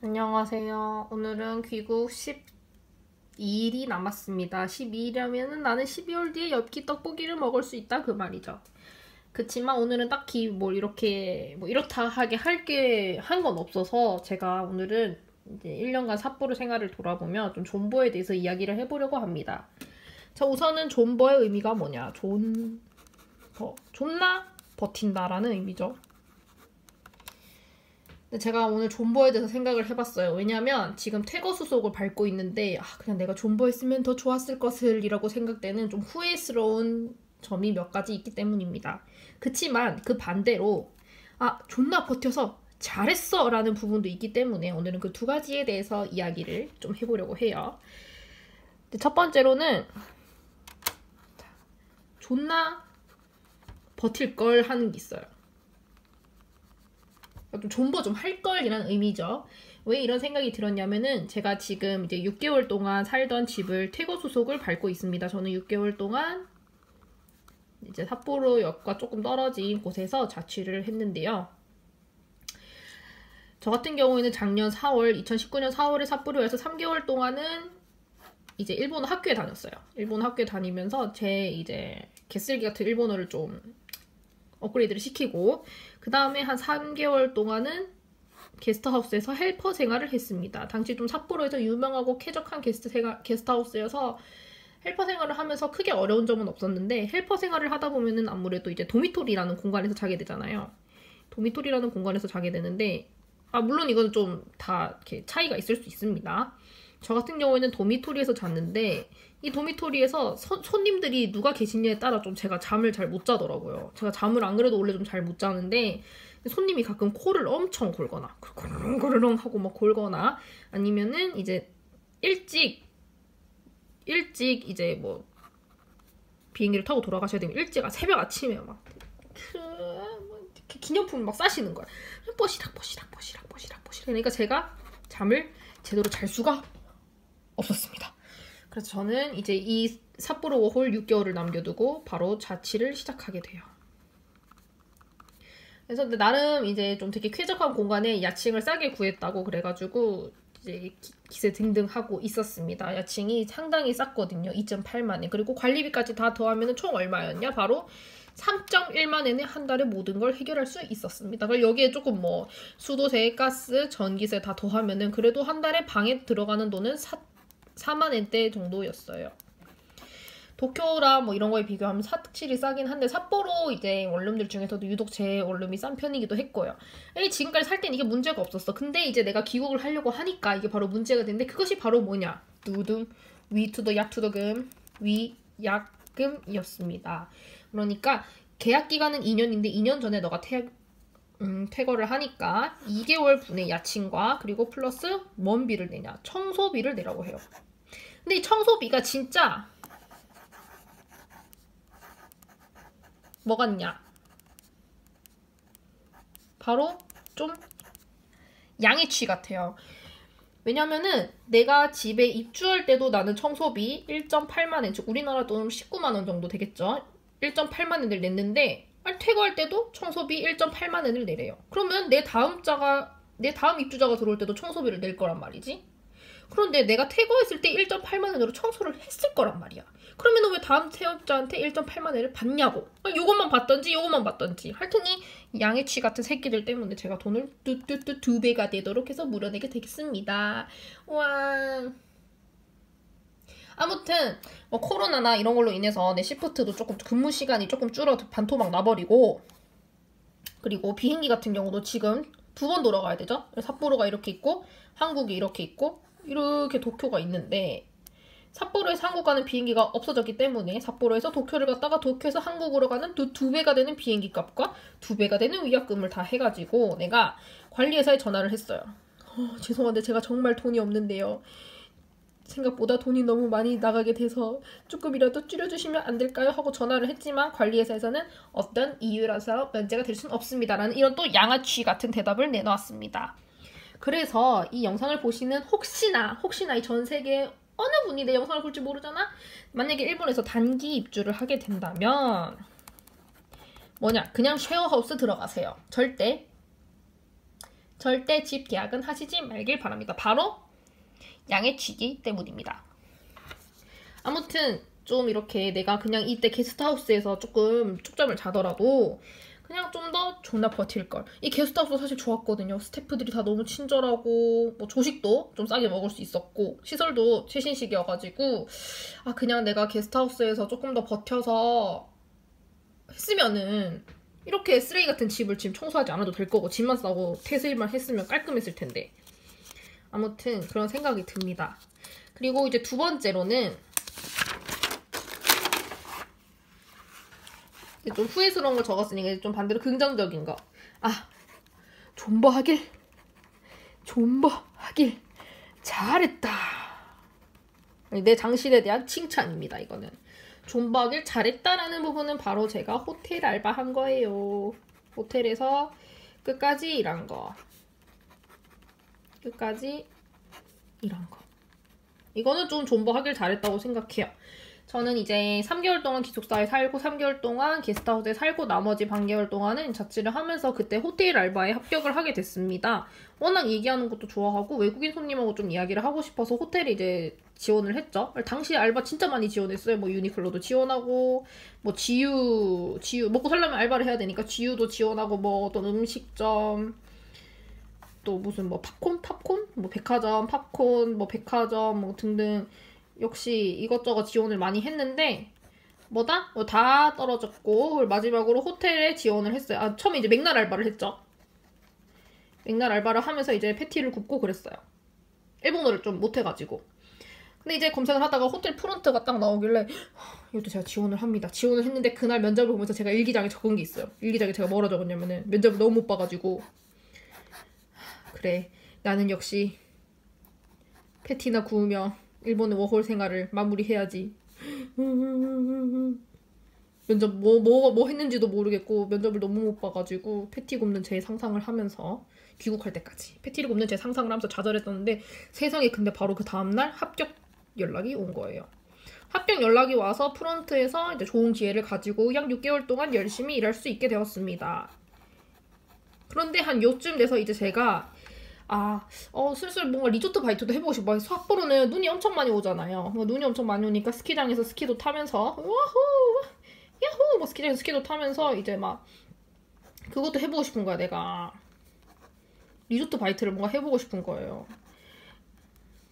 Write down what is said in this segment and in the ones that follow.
안녕하세요. 오늘은 귀국 12일이 남았습니다. 12일이라면 나는 12월 뒤에 엽기 떡볶이를 먹을 수 있다 그 말이죠. 그치만 오늘은 딱히 이렇게 이렇다 하게 한 건 없어서 제가 오늘은 이제 1년간 삿포로 생활을 돌아보며 좀 존버에 대해서 이야기를 해보려고 합니다. 자, 우선은 존버의 의미가 뭐냐? 존나 버틴다라는 의미죠. 제가 오늘 존버에 대해서 생각을 해봤어요. 왜냐면 지금 퇴거수속을 밟고 있는데 그냥 내가 존버했으면 더 좋았을 것을 이라고 생각되는 좀 후회스러운 점이 몇 가지 있기 때문입니다. 그치만 그 반대로 존나 버텨서 잘했어 라는 부분도 있기 때문에 오늘은 그 두 가지에 대해서 이야기를 좀 해보려고 해요. 첫 번째로는 존나 버틸 걸 하는 게 있어요. 좀 존버 좀 할 걸이라는 의미죠. 왜 이런 생각이 들었냐면은 제가 지금 이제 6개월 동안 살던 집을 퇴거수속을 밟고 있습니다. 저는 6개월 동안 이제 삿포로역과 조금 떨어진 곳에서 자취를 했는데요. 저 같은 경우에는 작년 2019년 4월에 삿포로에서 3개월 동안은 이제 일본어 학교에 다녔어요. 일본어 학교에 다니면서 제 이제 개쓰기 같은 일본어를 좀 업그레이드를 시키고 그 다음에 한 3개월 동안은 게스트하우스에서 헬퍼 생활을 했습니다. 당시 좀 삿포로에서 유명하고 쾌적한 게스트하우스여서 헬퍼 생활을 하면서 크게 어려운 점은 없었는데 헬퍼 생활을 하다 보면은 아무래도 이제 도미토리라는 공간에서 자게 되잖아요. 도미토리라는 공간에서 자게 되는데 물론 이건 좀 다 이렇게 차이가 있을 수 있습니다. 저 같은 경우에는 도미토리에서 잤는데 이 도미토리에서 손님들이 누가 계시냐에 따라 좀 제가 잠을 잘 못 자더라고요. 제가 잠을 안 그래도 원래 좀 잘 못 자는데 손님이 가끔 코를 엄청 골거나 그르렁 하고 막 골거나 아니면은 이제 일찍 이제 비행기를 타고 돌아가셔야 되면 일찍 새벽 아침에 막 기념품을 막 싸시는 거야. 뽀시락 그러니까 제가 잠을 제대로 잘 수가 없었습니다. 그래서 저는 이제 이 삿포로 워홀 6개월을 남겨두고 바로 자취를 시작하게 돼요. 그래서 나름 이제 좀 되게 쾌적한 공간에 야칭을 싸게 구했다고 그래가지고 이제 기세 등등하고 있었습니다. 야칭이 상당히 쌌거든요. 2.8만원. 그리고 관리비까지 다 더하면 총 얼마였냐? 바로 3.1만원에 한 달에 모든 걸 해결할 수 있었습니다. 그리고 여기에 조금 수도세, 가스, 전기세 다 더하면은 그래도 한 달에 방에 들어가는 돈은 4만원대 정도였어요. 도쿄랑 이런 거에 비교하면 확실히 싸긴 한데 삿포로 이제 원룸들 중에서도 유독 제 원룸이 싼 편이기도 했고요. 지금까지 살 땐 이게 문제가 없었어. 근데 이제 내가 귀국을 하려고 하니까 이게 바로 문제가 되는데 그것이 바로 뭐냐? 두둥 위투더 약투더금 위약금이었습니다. 그러니까 계약 기간은 2년인데 2년 전에 너가 퇴거를 하니까 2개월 분의 야칭과 그리고 플러스 뭔 비를 내냐? 청소비를 내라고 해요. 근데 이 청소비가 진짜 뭐 같냐? 바로 좀 양해치 같아요. 왜냐면은 내가 집에 입주할 때도 나는 청소비 1.8만원, 즉 우리나라 돈 19만원 정도 되겠죠? 1.8만원을 냈는데 퇴거할 때도 청소비 1.8만원을 내래요. 그러면 내 다음 입주자가 들어올 때도 청소비를 낼 거란 말이지. 그런데 내가 퇴거했을 때 1.8만원으로 청소를 했을 거란 말이야. 그러면 왜 다음 세입자한테 1.8만원을 받냐고. 요것만 받던지 하여튼이 양해치 같은 새끼들 때문에 제가 돈을 뚜뚜뚜 2배가 되도록 해서 물어내게 되겠습니다. 와. 아무튼 코로나나 이런 걸로 인해서 내 시프트도 조금 근무 시간이 조금 줄어서 반토막 나버리고 그리고 비행기 같은 경우도 지금 2번 돌아가야 되죠. 삿포로가 이렇게 있고 한국이 이렇게 있고 이렇게 도쿄가 있는데 삿포로에서 한국 가는 비행기가 없어졌기 때문에 삿포로에서 도쿄를 갔다가 도쿄에서 한국으로 가는 2배가 되는 비행기 값과 2배가 되는 위약금을 다 해가지고 내가 관리회사에 전화를 했어요. 죄송한데 제가 정말 돈이 없는데요. 생각보다 돈이 너무 많이 나가게 돼서 조금이라도 줄여주시면 안 될까요? 하고 전화를 했지만 관리회사에서는 어떤 이유라서 면제가 될 수는 없습니다라는 이런 또 양아치 같은 대답을 내놓았습니다. 그래서 이 영상을 보시는 혹시나 이 전 세계 어느 분이 내 영상을 볼지 모르잖아? 만약에 일본에서 단기 입주를 하게 된다면 그냥 쉐어하우스 들어가세요. 절대 절대 집 계약은 하시지 말길 바랍니다. 바로 양해치기 때문입니다. 아무튼 좀 이렇게 내가 그냥 이때 게스트하우스에서 조금 쪽잠을 자더라도 그냥 좀 더 존나 버틸걸. 이 게스트하우스 사실 좋았거든요. 스태프들이 다 너무 친절하고 뭐 조식도 좀 싸게 먹을 수 있었고 시설도 최신식이어가지고 아 그냥 내가 게스트하우스에서 조금 더 버텨서 했으면은 이렇게 쓰레기 같은 집을 지금 청소하지 않아도 될 거고 집만 싸고 퇴실만 했으면 깔끔했을 텐데 아무튼 그런 생각이 듭니다. 그리고 이제 두 번째로는 좀 후회스러운 걸 적었으니까 좀 반대로 긍정적인 거. 아, 존버하길 잘했다. 내 장실에 대한 칭찬입니다. 이거는 존버하길 잘했다라는 부분은 바로 제가 호텔 알바한 거예요. 호텔에서 끝까지 일한 거. 이거는 좀 존버하길 잘했다고 생각해요. 저는 이제 3개월 동안 기숙사에 살고 3개월 동안 게스트하우스에 살고 나머지 반개월 동안은 자취를 하면서 그때 호텔 알바에 합격을 하게 됐습니다. 워낙 얘기하는 것도 좋아하고 외국인 손님하고 좀 이야기를 하고 싶어서 호텔에 이제 지원을 했죠. 당시에 알바 진짜 많이 지원했어요. 뭐 유니클로도 지원하고 뭐 지유 먹고 살려면 알바를 해야 되니까 지유도 지원하고 뭐 어떤 음식점 또 무슨 뭐 팝콘? 뭐 백화점 팝콘 뭐 백화점 뭐 등등 역시 이것저것 지원을 많이 했는데 뭐다? 다 떨어졌고 마지막으로 호텔에 지원을 했어요. 아 처음에 이제 맥날 알바를 했죠. 맥날 알바를 하면서 이제 패티를 굽고 그랬어요. 일본어를 좀 못해가지고. 근데 이제 검색을 하다가 호텔 프론트가 딱 나오길래 이것도 제가 지원을 합니다. 지원을 했는데 그날 면접을 보면서 제가 일기장에 적은 게 있어요. 일기장에 제가 뭐라 적었냐면은 면접을 너무 못 봐가지고 그래 나는 역시 패티나 구우며 일본의 워홀 생활을 마무리해야지. 면접 뭐 했는지도 모르겠고 면접을 너무 못 봐가지고 패티 굽는 제 상상을 하면서 귀국할 때까지 패티를 굽는 제 상상을 하면서 좌절했었는데 세상에 근데 바로 그 다음날 합격 연락이 온 거예요. 합격 연락이 와서 프런트에서 이제 좋은 기회를 가지고 약 6개월 동안 열심히 일할 수 있게 되었습니다. 그런데 한 요쯤 돼서 이제 제가 슬슬 뭔가 리조트 바이트도 해보고 싶어. 삿포로는 눈이 엄청 많이 오잖아요. 눈이 엄청 많이 오니까 스키장에서 스키도 타면서 야호 뭐 스키장에서 스키도 타면서 이제 막 그것도 해보고 싶은 거야. 내가 리조트 바이트를 뭔가 해보고 싶은 거예요.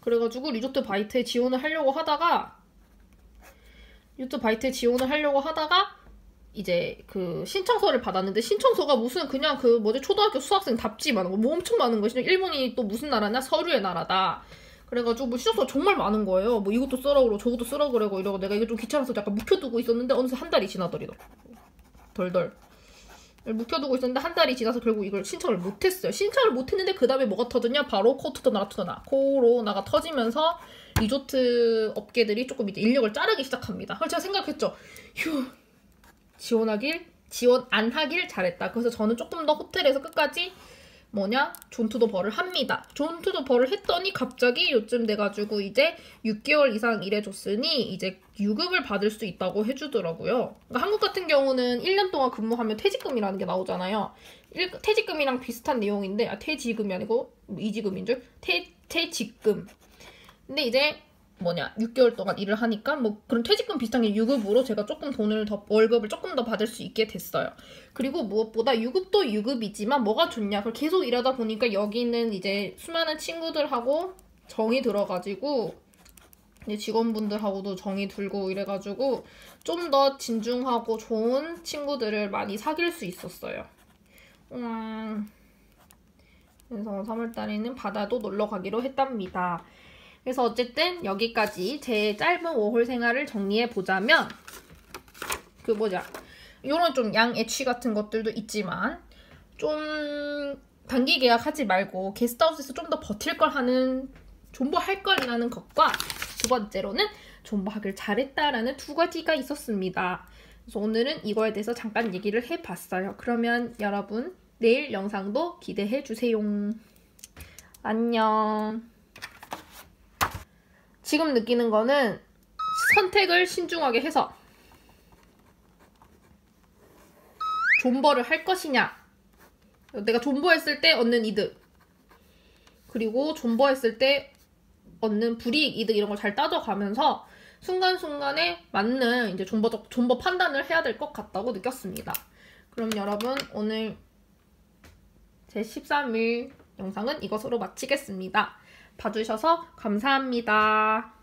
그래가지고 리조트 바이트에 지원을 하려고 하다가 이제 그 신청서를 받았는데 신청서가 무슨 그냥 그 뭐지 초등학교 수학생 답지 많은 거 뭐 엄청 많은 거지. 일본이 또 무슨 나라냐 서류의 나라다. 그래가지고 뭐 신청서가 정말 많은 거예요. 뭐 이것도 쓰라고 그러고 저것도 쓰라고 그러고 이러고 내가 이게 좀 귀찮아서 약간 묵혀두고 있었는데 어느새 한 달이 지나더리도 덜덜 묵혀두고 있었는데 한 달이 지나서 결국 이걸 신청을 못했어요. 신청을 못했는데 그 다음에 뭐가 터졌냐? 바로 코로나가 터지면서 리조트 업계들이 조금 이제 인력을 자르기 시작합니다. 그래서 제가 생각했죠. 휴 지원 안 하길 잘했다. 그래서 저는 조금 더 호텔에서 끝까지 존투더 벌을 합니다. 존투더 벌을 했더니 갑자기 요즘 돼가지고 이제 6개월 이상 일해줬으니 이제 유급을 받을 수 있다고 해주더라고요. 그러니까 한국 같은 경우는 1년 동안 근무하면 퇴직금이라는 게 나오잖아요. 퇴직금이랑 비슷한 내용인데 퇴직금이 아니고 이직금인 줄? 퇴직금. 근데 이제 6개월 동안 일을 하니까 뭐 그런 퇴직금 비슷한 게 유급으로 제가 조금 월급을 조금 더 받을 수 있게 됐어요. 그리고 무엇보다 유급도 유급이지만 뭐가 좋냐? 그걸 계속 일하다 보니까 여기는 이제 수많은 친구들하고 정이 들어가지고 이제 직원분들하고도 정이 들고 이래가지고 좀 더 진중하고 좋은 친구들을 많이 사귈 수 있었어요. 그래서 3월달에는 바다도 놀러 가기로 했답니다. 그래서 어쨌든 여기까지 제 짧은 워홀 생활을 정리해보자면 이런 좀 양애취 같은 것들도 있지만 좀 단기 계약하지 말고 게스트하우스에서 좀 더 버틸 걸 하는 존버할 걸이라는 것과 두 번째로는 존버하길 잘했다라는 두 가지가 있었습니다. 그래서 오늘은 이거에 대해서 잠깐 얘기를 해봤어요. 그러면 여러분 내일 영상도 기대해주세요. 안녕. 지금 느끼는 거는 선택을 신중하게 해서 존버를 할 것이냐 내가 존버했을 때 얻는 이득 그리고 존버했을 때 얻는 불이익, 이득 이런 걸 잘 따져가면서 순간순간에 맞는 이제 존버 판단을 해야 될 것 같다고 느꼈습니다. 그럼 여러분 오늘 제 13일 영상은 이것으로 마치겠습니다. 봐주셔서 감사합니다.